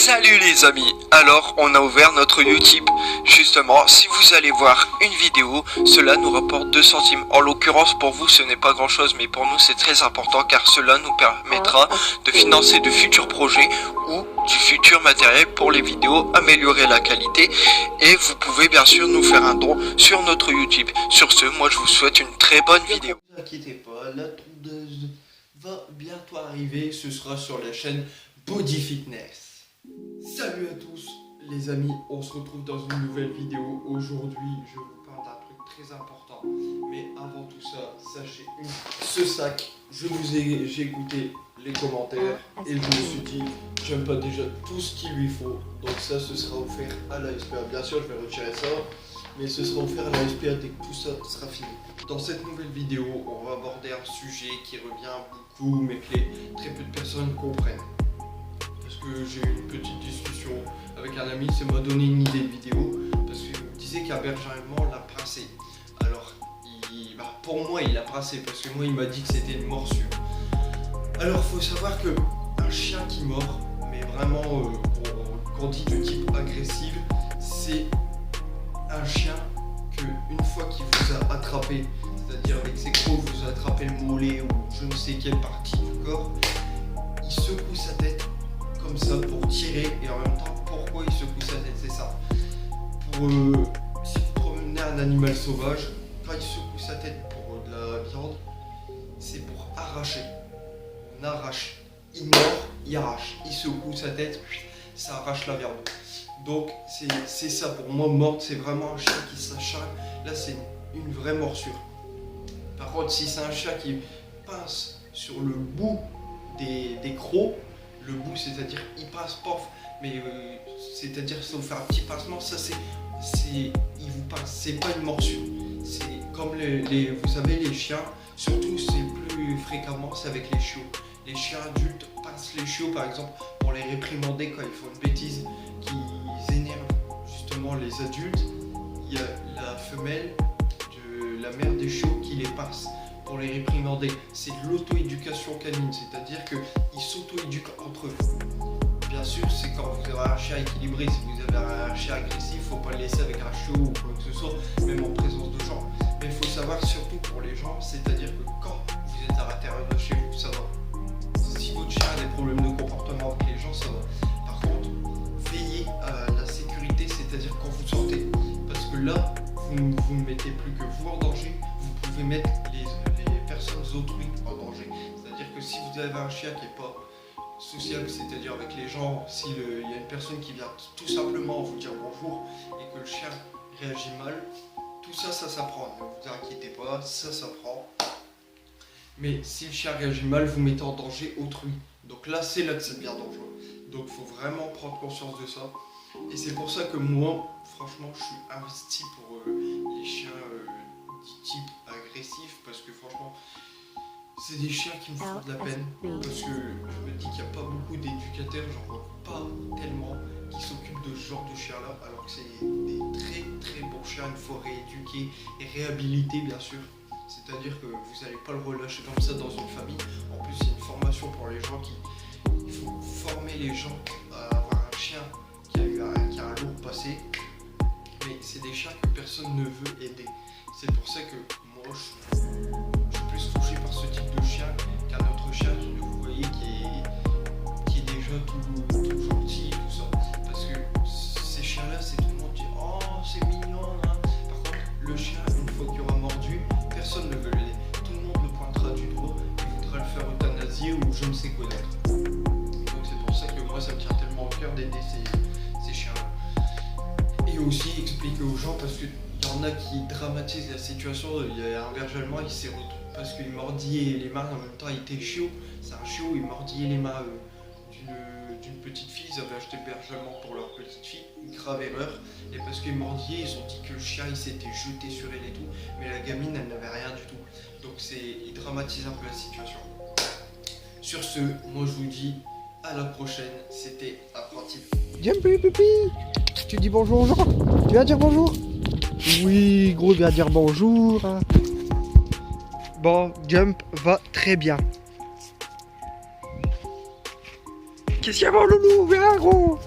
Salut les amis, alors on a ouvert notre Utip. Justement, si vous allez voir une vidéo, cela nous rapporte 2 centimes. En l'occurrence pour vous ce n'est pas grand chose, mais pour nous c'est très important car cela nous permettra de financer de futurs projets ou du futur matériel pour les vidéos, améliorer la qualité, et vous pouvez bien sûr nous faire un don sur notre Utip. Sur ce, moi je vous souhaite une très bonne vidéo. Ne vous inquiétez pas, la tondeuse va bientôt arriver, ce sera sur la chaîne Body Fitness. Salut à tous les amis, on se retrouve dans une nouvelle vidéo. Aujourd'hui je vous parle d'un truc très important, mais avant tout ça, sachez ce sac, j'ai écouté les commentaires et je me suis dit j'aime pas déjà tout ce qu'il lui faut, donc ça ce sera offert à la SPA. Bien sûr je vais retirer ça, mais ce sera offert à la SPA dès que tout ça sera fini. Dans cette nouvelle vidéo, on va aborder un sujet qui revient beaucoup mais que très peu de personnes comprennent. Parce que j'ai eu une petite discussion avec un ami, ça m'a donné une idée de vidéo, parce qu'il me disait qu'un berger allemand l'a pincé. Alors, pour moi il l'a pincé, parce que moi il m'a dit que c'était une morsure. Alors il faut savoir que un chien qui mord, mais vraiment qu'on dit de type agressif, c'est un chien que une fois qu'il vous a attrapé, c'est-à-dire avec ses crocs vous a attrapé le mollet ou je ne sais quelle partie du corps, il secoue sa tête comme ça pour tirer, et en même temps pourquoi il secoue sa tête, c'est ça. Si vous promenez un animal sauvage, quand il secoue sa tête pour de la viande, c'est pour arracher. On arrache, il mord, il arrache, il secoue sa tête, ça arrache la viande. Donc c'est ça pour moi, mordre, c'est vraiment un chien qui s'acharne. Là c'est une vraie morsure. Par contre si c'est un chien qui pince sur le bout des crocs, le bout c'est-à-dire il pince pof, mais c'est-à-dire ça vous fait un petit pincement, ça il vous pince, c'est pas une morsure. C'est comme vous savez les chiens, surtout c'est plus fréquemment c'est avec les chiots. Les chiens adultes pincent les chiots par exemple pour les réprimander quand ils font une bêtise qui énerve justement les adultes. Il y a la femelle de la mère des chiots qui les pince pour les réprimander. C'est de l'auto-éducation canine, c'est-à-dire qu'ils s'auto-éduquent entre eux. Bien sûr, c'est quand vous avez un chien équilibré. Si vous avez un chien agressif, il ne faut pas le laisser avec un chiot ou quoi que ce soit, même en présence de gens. Mais il faut savoir surtout pour les gens, c'est-à-dire que quand vous êtes à l'intérieur de chez vous, ça va. Si votre chien a des problèmes de comportement avec les gens, ça va. Par contre, veillez à la sécurité, c'est-à-dire quand vous sortez. Parce que là, vous ne mettez plus que vous en danger, vous pouvez mettre les personnes autrui en danger. C'est-à-dire que si vous avez un chien qui n'est pas sociable, c'est-à-dire avec les gens, s'il y a une personne qui vient tout simplement vous dire bonjour et que le chien réagit mal, tout ça, ça s'apprend. Ne vous inquiétez pas, ça s'apprend. Mais si le chien réagit mal, vous mettez en danger autrui. Donc là, c'est là que c'est bien dangereux. Donc il faut vraiment prendre conscience de ça. Et c'est pour ça que moi, franchement, je suis investi pour les chiens type agressif, parce que franchement, c'est des chiens qui me font de la peine. Parce que je me dis qu'il n'y a pas beaucoup d'éducateurs, j'en vois pas tellement, qui s'occupent de ce genre de chiens-là, alors que c'est des très très bons chiens, il faut rééduquer et réhabiliter bien sûr. C'est-à-dire que vous n'allez pas le relâcher comme ça dans une famille. En plus, c'est une formation pour les gens il faut former les gens à avoir un chien qui a un lourd passé. Mais c'est des chiens que personne ne veut aider. C'est pour ça que moi, je suis plus touché par ce type de chien qu'un autre chien, vous voyez, qui est déjà tout gentil, tout ça. Parce que ces chiens-là, c'est tout le monde dit « Oh, c'est mignon hein. !» Par contre, le chien, une fois qu'il aura mordu, personne ne veut l'aider. Tout le monde le pointera du doigt et voudra le faire euthanasier ou je ne sais quoi d'autre. Donc c'est pour ça que moi, ça me tient tellement au cœur d'aider ces chiens-là. Et aussi expliquer aux gens, parce qu'il y en a qui dramatisent la situation. Il y a un berger allemand qui s'est retrouvé parce qu'il mordillait les mains, en même temps il était chiot. C'est un chiot, il mordillait les mains d'une petite fille. Ils avaient acheté le berger allemand pour leur petite fille, une grave erreur. Et parce qu'il mordillait, ils ont dit que le chien il s'était jeté sur elle et tout, mais la gamine elle n'avait rien du tout. Donc il dramatise un peu la situation. Sur ce, moi je vous dis à la prochaine, c'était Apprenti. Jumpy Pipi, tu dis bonjour aux gens? Tu vas dire bonjour? Oui, gros, viens dire bonjour. Bon, Jump va très bien. Qu'est-ce qu'il y a, mon loulou? Viens, gros.